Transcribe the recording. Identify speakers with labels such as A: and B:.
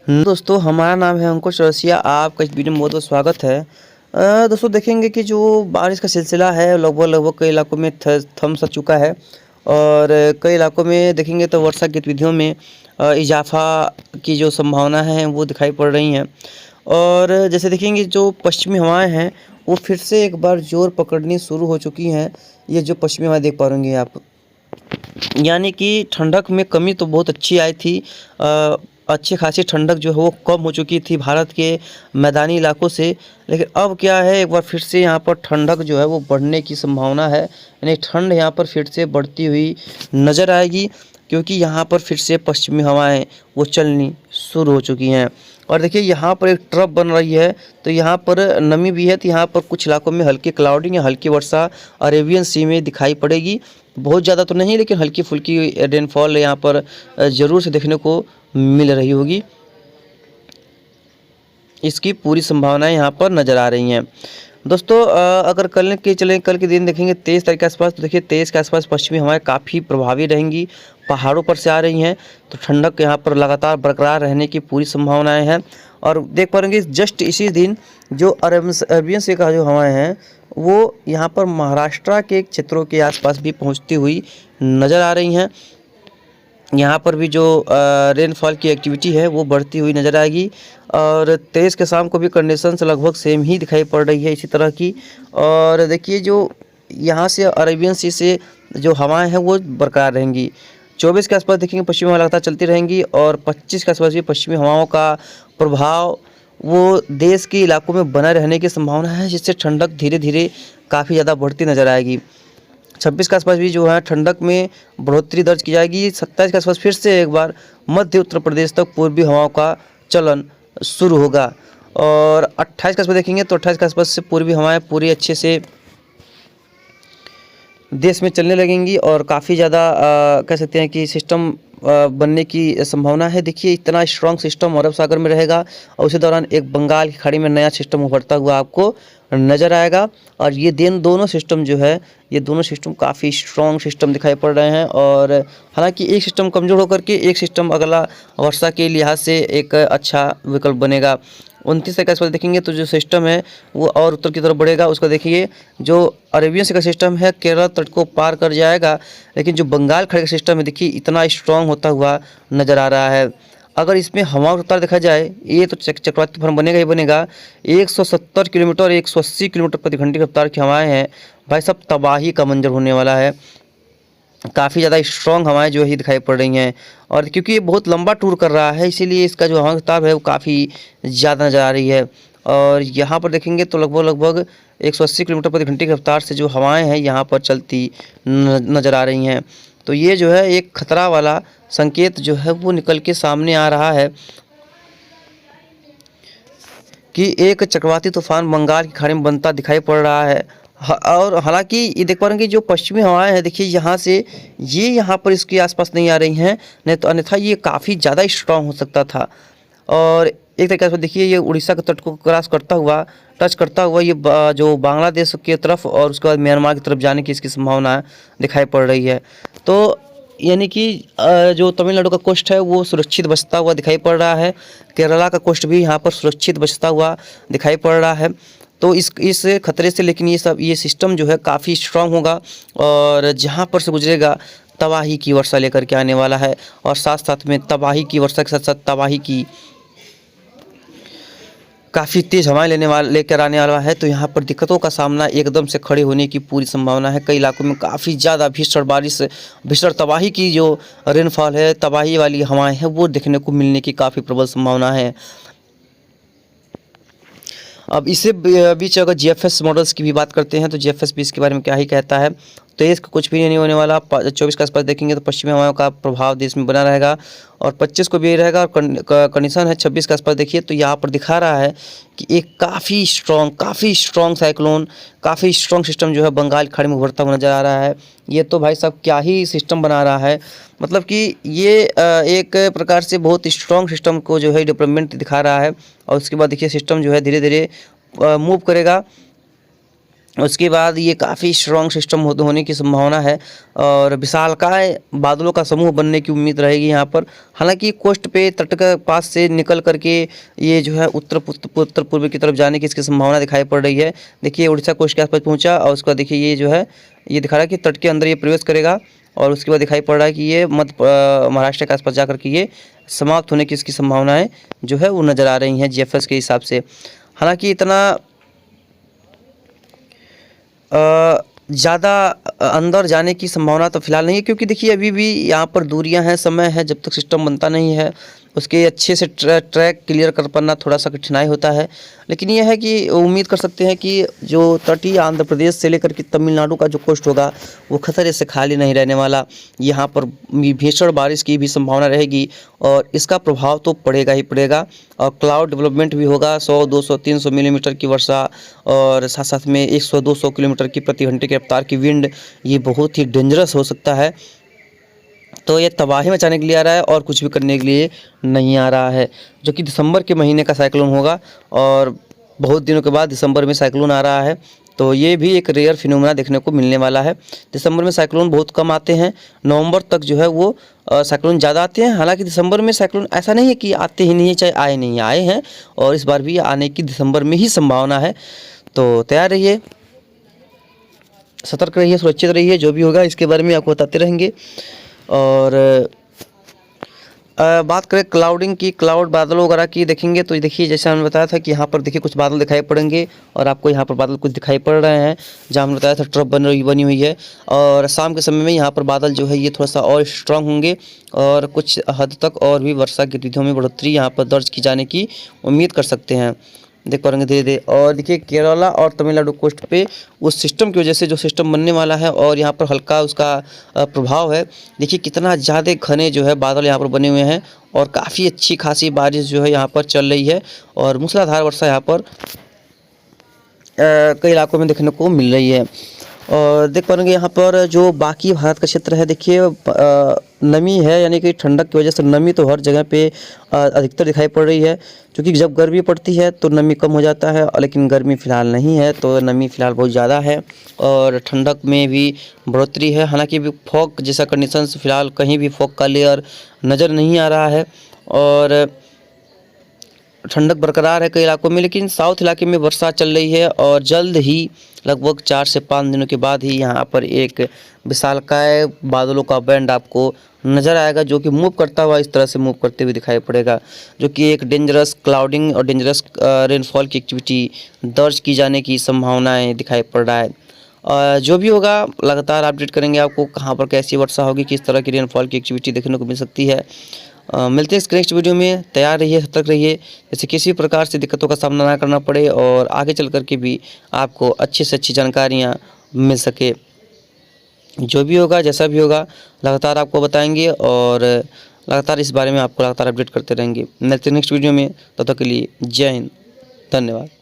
A: दोस्तों हमारा नाम है अंकुश रसिया। आपका इस वीडियो में बहुत बहुत स्वागत है। दोस्तों देखेंगे कि जो बारिश का सिलसिला है लगभग लगभग कई इलाकों में थम सा चुका है और कई इलाकों में देखेंगे तो वर्षा गतिविधियों में इजाफा की जो संभावना है वो दिखाई पड़ रही हैं। और जैसे देखेंगे जो पश्चिमी हवाएं हैं वो फिर से एक बार जोर पकड़नी शुरू हो चुकी हैं। ये जो पश्चिमी हवाएं देख पा रहे आप, यानी कि ठंडक में कमी तो बहुत अच्छी आई थी। अच्छी खासी ठंडक जो है वो कम हो चुकी थी भारत के मैदानी इलाकों से, लेकिन अब क्या है एक बार फिर से यहाँ पर ठंडक जो है वो बढ़ने की संभावना है। यानी ठंड यहाँ पर फिर से बढ़ती हुई नज़र आएगी, क्योंकि यहाँ पर फिर से पश्चिमी हवाएं वो चलनी शुरू हो चुकी हैं। और देखिए यहाँ पर एक ट्रफ बन रही है, तो यहाँ पर नमी भी है, तो यहाँ पर कुछ इलाकों में हल्की क्लाउडिंग या हल्की वर्षा अरेबियन सी में दिखाई पड़ेगी। बहुत ज़्यादा तो नहीं, लेकिन हल्की फुल्की रेनफॉल यहाँ पर ज़रूर से देखने को मिल रही होगी। इसकी पूरी संभावनाएं यहाँ पर नज़र आ रही हैं। दोस्तों अगर कल के दिन देखेंगे 23 तारीख के आसपास, तो देखिए 23 के आसपास पश्चिमी हवाएं काफ़ी प्रभावी रहेंगी, पहाड़ों पर से आ रही हैं, तो ठंडक यहाँ पर लगातार बरकरार रहने की पूरी संभावनाएं हैं। और देख पाएंगे जस्ट इसी दिन जो अरबियन सी का जो हवाएं हैं वो यहाँ पर महाराष्ट्र के क्षेत्रों के आसपास भी पहुँचती हुई नज़र आ रही हैं। यहाँ पर भी जो रेनफॉल की एक्टिविटी है वो बढ़ती हुई नज़र आएगी। और 23 के शाम को भी कंडीशंस लगभग सेम ही दिखाई पड़ रही है इसी तरह की। और देखिए जो यहाँ से अरेबियन सी से जो हवाएं हैं वो बरकरार रहेंगी। 24 के आसपास देखेंगे पश्चिमी हवा लगातार चलती रहेंगी, और 25 के आसपास भी पश्चिमी हवाओं का प्रभाव वो देश के इलाकों में बना रहने की संभावना है, जिससे ठंडक धीरे धीरे काफ़ी ज़्यादा बढ़ती नज़र आएगी। 26 के आसपास भी जो है ठंडक में बढ़ोतरी दर्ज की जाएगी। 27 के आसपास फिर से एक बार मध्य उत्तर प्रदेश तक पूर्वी हवाओं का चलन शुरू होगा। और 28 के आसपास देखेंगे तो 28 के आसपास से पूर्वी हवाएं पूरी अच्छे से देश में चलने लगेंगी, और काफ़ी ज़्यादा कह सकते हैं कि सिस्टम बनने की संभावना है। देखिए इतना स्ट्रॉन्ग सिस्टम अरब सागर में रहेगा, और उसी दौरान एक बंगाल की खाड़ी में नया सिस्टम उभरता हुआ आपको नज़र आएगा। और ये दोनों सिस्टम जो है ये दोनों सिस्टम काफ़ी स्ट्रॉन्ग सिस्टम दिखाई पड़ रहे हैं। और हालांकि एक सिस्टम कमज़ोर होकर के एक सिस्टम अगला वर्षा के लिहाज से एक अच्छा विकल्प बनेगा। 29 के आसपास देखेंगे तो जो सिस्टम है वो और उत्तर की तरफ बढ़ेगा। उसका देखिए जो अरेबियन सी का सिस्टम है केरल तट को पार कर जाएगा, लेकिन जो बंगाल खाड़ी का सिस्टम है देखिए इतना स्ट्रॉन्ग होता हुआ नज़र आ रहा है। अगर इसमें हवा का रफ्तार देखा जाए ये तो चक्रवाती तूफान बनेगा ही बनेगा। 170 किलोमीटर 180 किलोमीटर प्रति घंटे की रफ्तार की हवाएं हैं भाई, सब तबाही का मंजर होने वाला है। काफ़ी ज़्यादा स्ट्रॉन्ग हवाएं जो है दिखाई पड़ रही हैं, और क्योंकि ये बहुत लंबा टूर कर रहा है इसीलिए इसका जो हवा रफ्तार है वो काफ़ी ज़्यादा नज़र आ रही है। और यहाँ पर देखेंगे तो लगभग लगभग 180 किलोमीटर प्रति घंटे की रफ्तार से जो हवाएं हैं यहाँ पर चलती नज़र आ रही हैं। तो ये जो है एक खतरा वाला संकेत जो है वो निकल के सामने आ रहा है कि एक चक्रवाती तूफान बंगाल की खाड़ी में बनता दिखाई पड़ रहा है। और हालांकि ये देख पा रहे हैं कि जो पश्चिमी हवाएं हैं देखिए यहाँ से ये यहाँ पर इसके आसपास नहीं आ रही हैं, नहीं तो अन्यथा ये काफ़ी ज़्यादा स्ट्रॉन्ग हो सकता था। और एक तरीके से देखिए ये उड़ीसा के तट को क्रॉस करता हुआ टच करता हुआ ये जो बांग्लादेश की तरफ और उसके बाद म्यांमार की तरफ जाने की इसकी संभावना दिखाई पड़ रही है। तो यानी कि जो तमिलनाडु का कोस्ट है वो सुरक्षित बचता हुआ दिखाई पड़ रहा है, केरला का कोस्ट भी यहाँ पर सुरक्षित बचता हुआ दिखाई पड़ रहा है। तो इस खतरे से लेकिन ये सिस्टम जो है काफ़ी स्ट्रांग होगा, और जहाँ पर से गुजरेगा तबाही की वर्षा लेकर के आने वाला है। और साथ साथ में तबाही की वर्षा के साथ साथ तबाही की काफ़ी तेज़ हवाएं लेकर आने वाला है। तो यहाँ पर दिक्कतों का सामना एकदम से खड़े होने की पूरी संभावना है। कई इलाकों में काफ़ी ज़्यादा भीषण बारिश, भीषण तबाही की जो रेनफॉल है, तबाही वाली हवाएं हैं वो देखने को मिलने की काफ़ी प्रबल संभावना है। अब इसे बीच अगर जीएफएस मॉडल्स की भी बात करते हैं तो जीएफएस भी इसके बारे में क्या ही कहता है। तो इसका कुछ भी नहीं होने वाला। 24 के आसपास देखेंगे तो पश्चिमी हवाओं का प्रभाव देश में बना रहेगा, और 25 को भी यही रहेगा। और कंडीशन है 26 के आसपास देखिए तो यहाँ पर दिखा रहा है कि एक काफ़ी स्ट्रॉन्ग साइक्लोन, काफ़ी स्ट्रॉन्ग सिस्टम जो है बंगाल की खाड़ी में उभरता हुआ नज़र आ रहा है। ये तो भाई साहब क्या ही सिस्टम बना रहा है, मतलब कि ये एक प्रकार से बहुत स्ट्रॉन्ग सिस्टम को जो है डेवलपमेंट दिखा रहा है। और उसके बाद देखिए सिस्टम जो है धीरे धीरे मूव करेगा उसके बाद ये काफ़ी स्ट्रॉन्ग सिस्टम होने की संभावना है और विशालकाय बादलों का समूह बनने की उम्मीद रहेगी यहाँ पर। हालांकि कोस्ट पे तट के पास से निकल करके ये जो है उत्तर पूर्व की तरफ जाने की इसकी संभावना दिखाई पड़ रही है। देखिए उड़ीसा कोस्ट के आसपास पहुँचा और उसका देखिए ये जो है ये दिखा रहा है कि तट के अंदर ये प्रवेश करेगा और उसके बाद दिखाई पड़ रहा है कि ये महाराष्ट्र के आसपास जाकर के ये समाप्त होने की इसकी संभावनाएँ जो है वो नज़र आ रही हैं GFS के हिसाब से। हालांकि इतना ज़्यादा अंदर जाने की संभावना तो फिलहाल नहीं है, क्योंकि देखिए अभी भी यहाँ पर दूरियां हैं, समय है, जब तक सिस्टम बनता नहीं है उसके अच्छे से ट्रैक क्लियर कर पाना थोड़ा सा कठिनाई होता है। लेकिन यह है कि उम्मीद कर सकते हैं कि जो तटीय आंध्र प्रदेश से लेकर के तमिलनाडु का जो कोस्ट होगा वो खतरे से खाली नहीं रहने वाला। यहाँ पर भीषण बारिश की भी संभावना रहेगी और इसका प्रभाव तो पड़ेगा ही पड़ेगा और क्लाउड डेवलपमेंट भी होगा। 100, 200, 300 मिलीमीटर की वर्षा और साथ साथ में 100-200 किलोमीटर की प्रति घंटे की रफ्तार की विंड, ये बहुत ही डेंजरस हो सकता है। तो ये तबाही मचाने के लिए आ रहा है और कुछ भी करने के लिए नहीं आ रहा है, जो कि दिसंबर के महीने का साइक्लोन होगा और बहुत दिनों के बाद दिसंबर में साइक्लोन आ रहा है। तो ये भी एक रेयर फिनोमेना देखने को मिलने वाला है। दिसंबर में साइक्लोन बहुत कम आते हैं, नवंबर तक जो है वो साइक्लोन ज़्यादा आते हैं। हालांकि दिसंबर में साइक्लोन ऐसा नहीं है कि आते ही नहीं है, चाहे आए नहीं, आए हैं और इस बार भी आने की दिसंबर में ही संभावना है। तो तैयार रहिए, सतर्क रहिए, सुरक्षित रहिए, जो भी होगा इसके बारे में आपको बताते रहेंगे। और बात करें क्लाउडिंग की, क्लाउड बादलों वगैरह की देखेंगे तो देखिए जैसे हमने बताया था कि यहाँ पर देखिए कुछ बादल दिखाई पड़ेंगे और आपको यहाँ पर बादल कुछ दिखाई पड़ रहे हैं जहाँ हमने बताया था ट्रफ बनी हुई है। और शाम के समय में यहाँ पर बादल जो है ये थोड़ा सा और स्ट्रांग होंगे और कुछ हद तक और भी वर्षा गतिविधियों में बढ़ोतरी यहाँ पर दर्ज की जाने की उम्मीद कर सकते हैं, देख पाएंगे धीरे धीरे। और देखिए केरला और तमिलनाडु कोस्ट पे उस सिस्टम की वजह से जो सिस्टम बनने वाला है और यहाँ पर हल्का उसका प्रभाव है। देखिए कितना ज़्यादा घने जो है बादल यहाँ पर बने हुए हैं और काफ़ी अच्छी खासी बारिश जो है यहाँ पर चल रही है और मूसलाधार वर्षा यहाँ पर कई इलाकों में देखने को मिल रही है। और देख पाएंगे यहाँ पर जो बाकी भारत का क्षेत्र है, देखिए नमी है, यानी कि ठंडक की वजह से नमी तो हर जगह पे अधिकतर दिखाई पड़ रही है। क्योंकि जब गर्मी पड़ती है तो नमी कम हो जाता है, लेकिन गर्मी फ़िलहाल नहीं है तो नमी फ़िलहाल बहुत ज़्यादा है और ठंडक में भी बढ़ोतरी है। हालांकि फॉग जैसा कंडीशंस फ़िलहाल कहीं भी फॉग का लेयर नज़र नहीं आ रहा है और ठंडक बरकरार है कई इलाकों में, लेकिन साउथ इलाके में वर्षा चल रही है और जल्द ही लगभग 4 से 5 दिनों के बाद ही यहाँ पर एक विशालकाय बादलों का बैंड आपको नज़र आएगा, जो कि मूव करता हुआ इस तरह से मूव करते हुए दिखाई पड़ेगा, जो कि एक डेंजरस क्लाउडिंग और डेंजरस रेनफॉल की एक्टिविटी दर्ज की जाने की संभावनाएँ दिखाई पड़ रहा है। जो भी होगा लगातार अपडेट करेंगे आपको, कहाँ पर कैसी वर्षा होगी, किस तरह की रेनफॉल की एक्टिविटी देखने को मिल सकती है। मिलते हैं इस नेक्स्ट वीडियो में, तैयार रहिए, सतर्क रहिए, जैसे किसी प्रकार से दिक्कतों का सामना ना करना पड़े और आगे चल कर के भी आपको अच्छी से अच्छी जानकारियाँ मिल सके। जो भी होगा जैसा भी होगा लगातार आपको बताएंगे और लगातार इस बारे में आपको लगातार अपडेट करते रहेंगे। मिलते हैं नेक्स्ट वीडियो में, तब तक के लिए जय हिंद, धन्यवाद।